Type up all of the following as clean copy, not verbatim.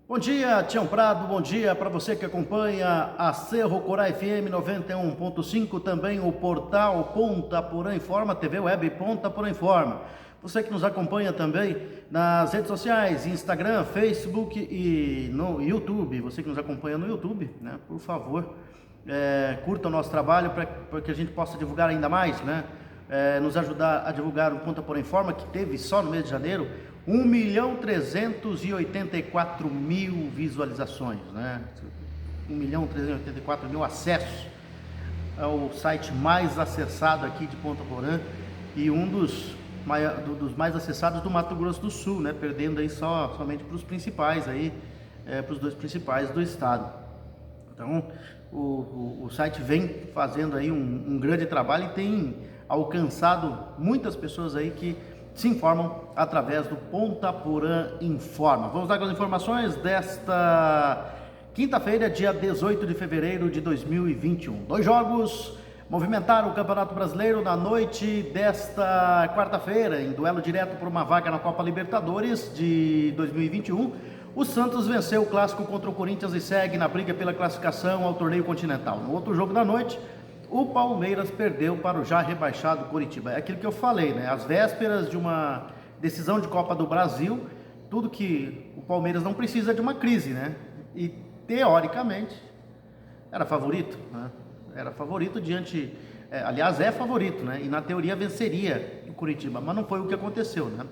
Bom dia, Tião Prado, bom dia para você que acompanha a Cerro Corá FM 91.5, também o portal Ponta Porã Informa, TV Web Ponta Porã Informa. Você que nos acompanha também nas redes sociais, Instagram, Facebook e no YouTube. Você que nos acompanha no YouTube, né, por favor, curta o nosso trabalho para que a gente possa divulgar ainda mais, né? Nos ajudar a divulgar o Ponta Porã Informa, que teve só no mês de janeiro 1.384.000 visualizações, né? 1.384.000 acessos. É o site mais acessado aqui de Ponta Porã e um dos mais acessados do Mato Grosso do Sul, né? Perdendo aí somente para os principais aí, para os dois principais do estado. Então o site vem fazendo aí um grande trabalho e tem alcançado muitas pessoas aí que se informam através do Ponta Porã Informa. Vamos dar as informações desta quinta-feira, dia 18 de fevereiro de 2021. Dois jogos movimentaram o Campeonato Brasileiro na noite desta quarta-feira, em duelo direto por uma vaga na Copa Libertadores de 2021. O Santos venceu o clássico contra o Corinthians e segue na briga pela classificação ao torneio continental. No outro jogo da noite, o Palmeiras perdeu para o já rebaixado Coritiba. É aquilo que eu falei, né? Às vésperas de uma decisão de Copa do Brasil, tudo que o Palmeiras não precisa de uma crise, né? E teoricamente era favorito, né? Era favorito diante, aliás, é favorito, né? E na teoria venceria o Coritiba, mas não foi o que aconteceu, né?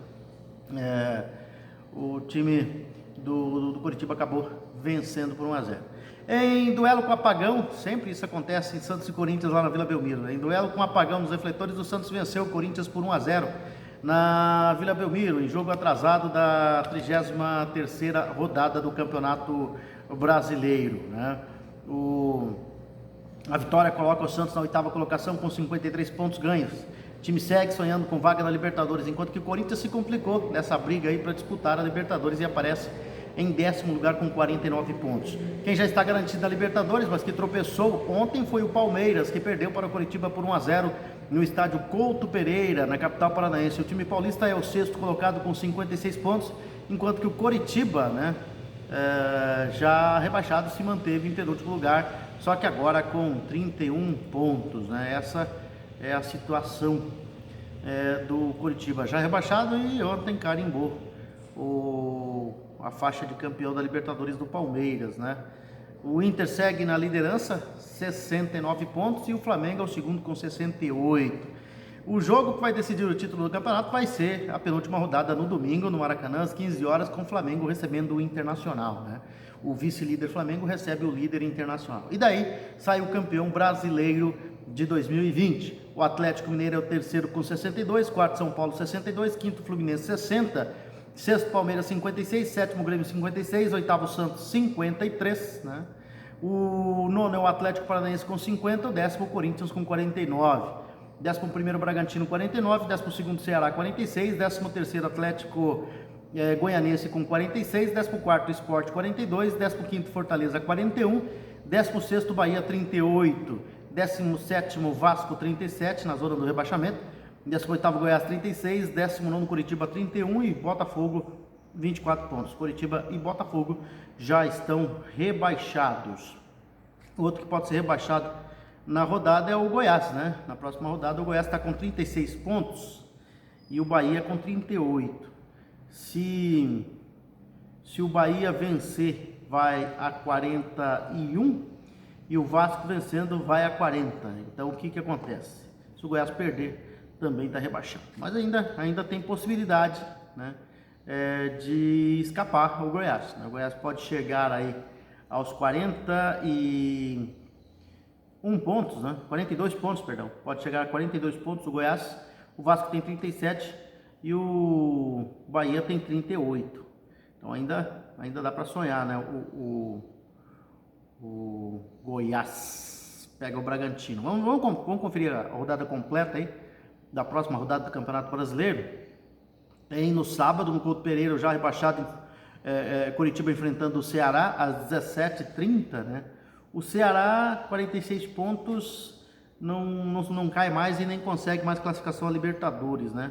O time do Coritiba acabou vencendo por 1-0. Em duelo com apagão, sempre isso acontece em Santos e Corinthians lá na Vila Belmiro, né? Em duelo com apagão nos refletores, o Santos venceu o Corinthians por 1-0 na Vila Belmiro, em jogo atrasado da 33ª rodada do Campeonato Brasileiro, né? A vitória coloca o Santos na 8ª colocação com 53 pontos ganhos. O time segue sonhando com vaga na Libertadores, enquanto que o Corinthians se complicou nessa briga aí para disputar a Libertadores e aparece em 10º lugar com 49 pontos. Quem já está garantido na Libertadores, mas que tropeçou ontem, foi o Palmeiras, que perdeu para o Coritiba por 1-0 no estádio Couto Pereira, na capital paranaense. O time paulista é o 6º colocado com 56 pontos, enquanto que o Coritiba, né, já rebaixado, se manteve em penúltimo lugar, só que agora com 31 pontos, né? Essa é a situação do Coritiba, já rebaixado, e ontem carimbou a faixa de campeão da Libertadores do Palmeiras, né? O Inter segue na liderança, 69 pontos, e o Flamengo é o segundo com 68. O jogo que vai decidir o título do campeonato vai ser a penúltima rodada no domingo, no Maracanã, às 15 horas, com o Flamengo recebendo o Internacional, né? O vice-líder Flamengo recebe o líder Internacional. E daí sai o campeão brasileiro de 2020. O Atlético Mineiro é o terceiro com 62, quarto São Paulo 62, quinto Fluminense 60, sexto Palmeiras 56, sétimo Grêmio 56, oitavo Santos 53, né? O nono é o Atlético Paranaense com 50, o décimo Corinthians com 49, 11º Bragantino 49, 12º Ceará 46, 13º Atlético Goianense com 46, 14º Sport 42, 15º Fortaleza 41, 16º Bahia 38, 17º Vasco 37 na zona do rebaixamento, 18º Goiás 36, 19º Coritiba 31 e Botafogo 24 pontos. Coritiba e Botafogo já estão rebaixados. O outro que pode ser rebaixado na rodada é o Goiás, né? Na próxima rodada o Goiás está com 36 pontos e o Bahia com 38. Se o Bahia vencer, vai a 41 e o Vasco vencendo vai a 40. Então o que acontece? Se o Goiás perder, também está rebaixado. Mas ainda tem possibilidade, né, de escapar o Goiás, né? O Goiás pode chegar aí aos 41 pontos, né? 42 pontos, perdão. Pode chegar a 42 pontos o Goiás. O Vasco tem 37 e o Bahia tem 38. Então ainda dá para sonhar, né? O Goiás pega o Bragantino. Vamos conferir a rodada completa aí da próxima rodada do Campeonato Brasileiro. Tem no sábado, no Couto Pereira, já rebaixado, Coritiba enfrentando o Ceará às 17h30, né? O Ceará, 46 pontos, não cai mais e nem consegue mais classificação a Libertadores, né?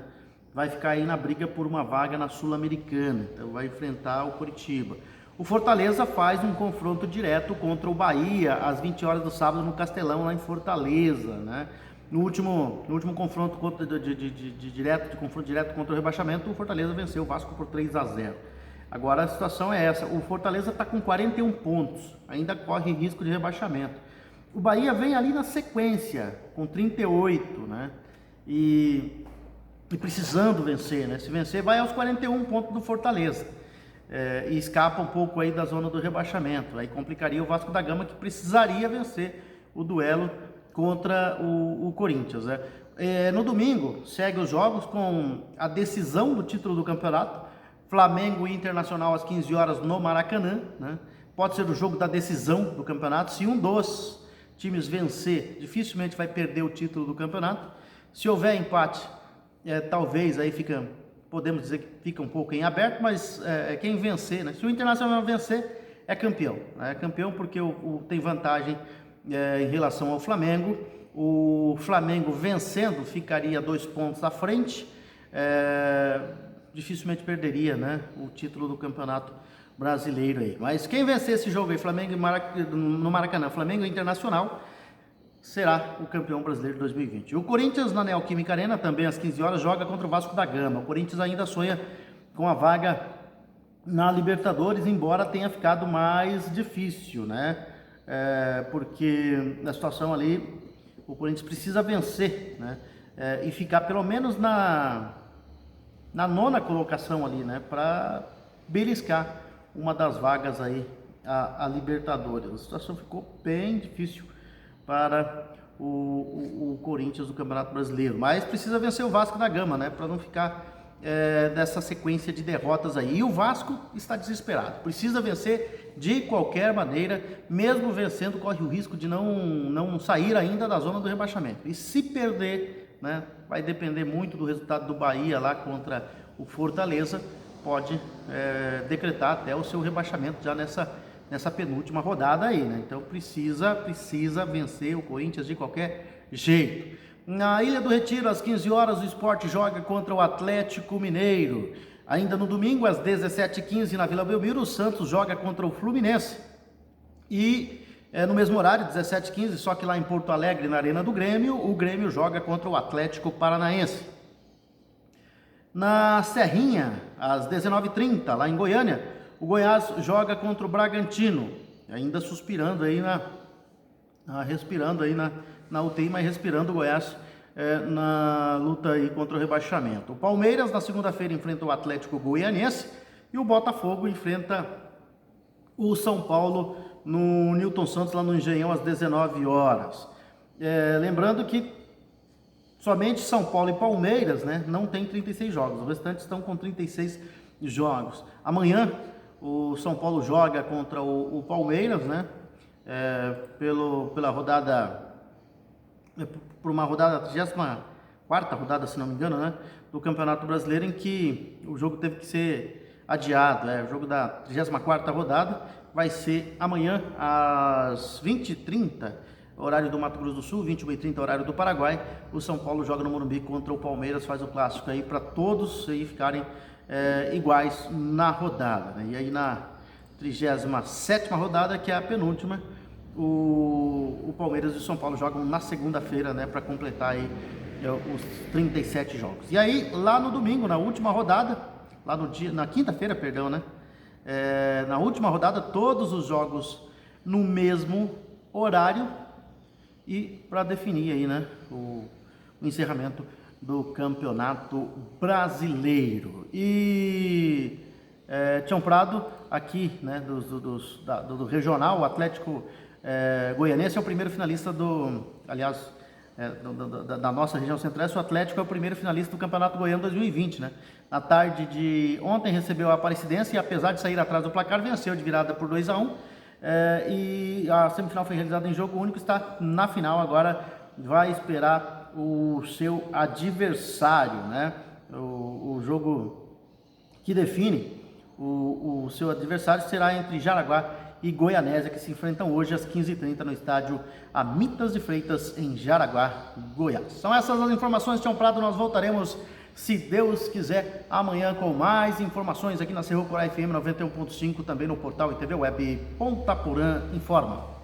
Vai ficar aí na briga por uma vaga na Sul-Americana, então vai enfrentar o Coritiba. O Fortaleza faz um confronto direto contra o Bahia às 20 horas do sábado no Castelão, lá em Fortaleza, né? No último confronto de confronto direto contra o rebaixamento, o Fortaleza venceu o Vasco por 3-0. Agora a situação é essa: o Fortaleza está com 41 pontos, ainda corre risco de rebaixamento. O Bahia vem ali na sequência, com 38, né? E precisando vencer, né? Se vencer, vai aos 41 pontos do Fortaleza. E escapa um pouco aí da zona do rebaixamento. Aí complicaria o Vasco da Gama, que precisaria vencer o duelo contra o Corinthians, né? No domingo, segue os jogos com a decisão do título do campeonato. Flamengo e Internacional às 15 horas no Maracanã, né? Pode ser o jogo da decisão do campeonato. Se um dos times vencer, dificilmente vai perder o título do campeonato. Se houver empate, talvez aí podemos dizer que fica um pouco em aberto, mas quem vencer, né? Se o Internacional vencer, é campeão. É campeão porque tem vantagem em relação ao Flamengo. O Flamengo vencendo ficaria 2 pontos à frente. Dificilmente perderia, né, o título do Campeonato Brasileiro aí. Mas quem vencer esse jogo aí, Flamengo no Maracanã, Flamengo e Internacional, será o campeão brasileiro de 2020. O Corinthians, na Neoquímica Arena, também às 15 horas, joga contra o Vasco da Gama. O Corinthians ainda sonha com a vaga na Libertadores, embora tenha ficado mais difícil, né? Porque na situação ali, o Corinthians precisa vencer, né? E ficar pelo menos na 9ª colocação ali, né? Para beliscar uma das vagas aí a Libertadores. A situação ficou bem difícil para o Corinthians do Campeonato Brasileiro, mas precisa vencer o Vasco da Gama, né, para não ficar dessa sequência de derrotas aí. E o Vasco está desesperado, precisa vencer de qualquer maneira, mesmo vencendo corre o risco de não sair ainda da zona do rebaixamento. E se perder, né, vai depender muito do resultado do Bahia lá contra o Fortaleza, pode decretar até o seu rebaixamento já nessa penúltima rodada aí, né? Então precisa vencer o Corinthians de qualquer jeito. Na Ilha do Retiro, às 15 horas, o Sport joga contra o Atlético Mineiro. Ainda no domingo, às 17h15, na Vila Belmiro, o Santos joga contra o Fluminense. E no mesmo horário, 17h15, só que lá em Porto Alegre, na Arena do Grêmio, o Grêmio joga contra o Atlético Paranaense. Na Serrinha, às 19h30, lá em Goiânia, o Goiás joga contra o Bragantino, ainda suspirando aí respirando aí na UTI, mas respirando o Goiás na luta aí contra o rebaixamento. O Palmeiras, na segunda-feira, enfrenta o Atlético Goianiense e o Botafogo enfrenta o São Paulo no Newton Santos, lá no Engenhão, às 19 horas. Lembrando que somente São Paulo e Palmeiras, né, não tem 36 jogos, os restantes estão com 36 jogos. Amanhã o São Paulo joga contra o Palmeiras, né, pela rodada, por uma rodada, 34ª rodada, se não me engano, né, do Campeonato Brasileiro, em que o jogo teve que ser adiado. O jogo da 34ª rodada vai ser amanhã às 20h30, horário do Mato Grosso do Sul, 21h30, horário do Paraguai. O São Paulo joga no Morumbi contra o Palmeiras, faz o clássico aí para todos aí ficarem iguais na rodada, né? E aí na 37ª rodada, que é a penúltima, o Palmeiras e o São Paulo jogam na segunda-feira, né, para completar aí os 37 jogos. E aí lá no domingo, na última rodada, na quinta-feira, perdão, né, na última rodada, todos os jogos no mesmo horário, e para definir aí, né, o encerramento do Campeonato Brasileiro. E Tião Prado aqui, né, do regional, o Atlético Goianiense é o primeiro finalista da nossa região central-oeste. O Atlético é o primeiro finalista do Campeonato Goiano 2020, né? Na tarde de ontem recebeu a Aparecidense e, apesar de sair atrás do placar, venceu de virada por 2-1. E a semifinal foi realizada em jogo único, está na final agora, vai esperar o seu adversário, né? O jogo que define o seu adversário será entre Jaraguá e Goianésia, que se enfrentam hoje às 15h30 no estádio Amitas de Freitas, em Jaraguá, Goiás. São essas as informações, Tião Prado. Nós voltaremos Se Deus quiser, amanhã com mais informações aqui na Cerro Corá FM 91.5, também no portal e TV Web Ponta Porã Informa.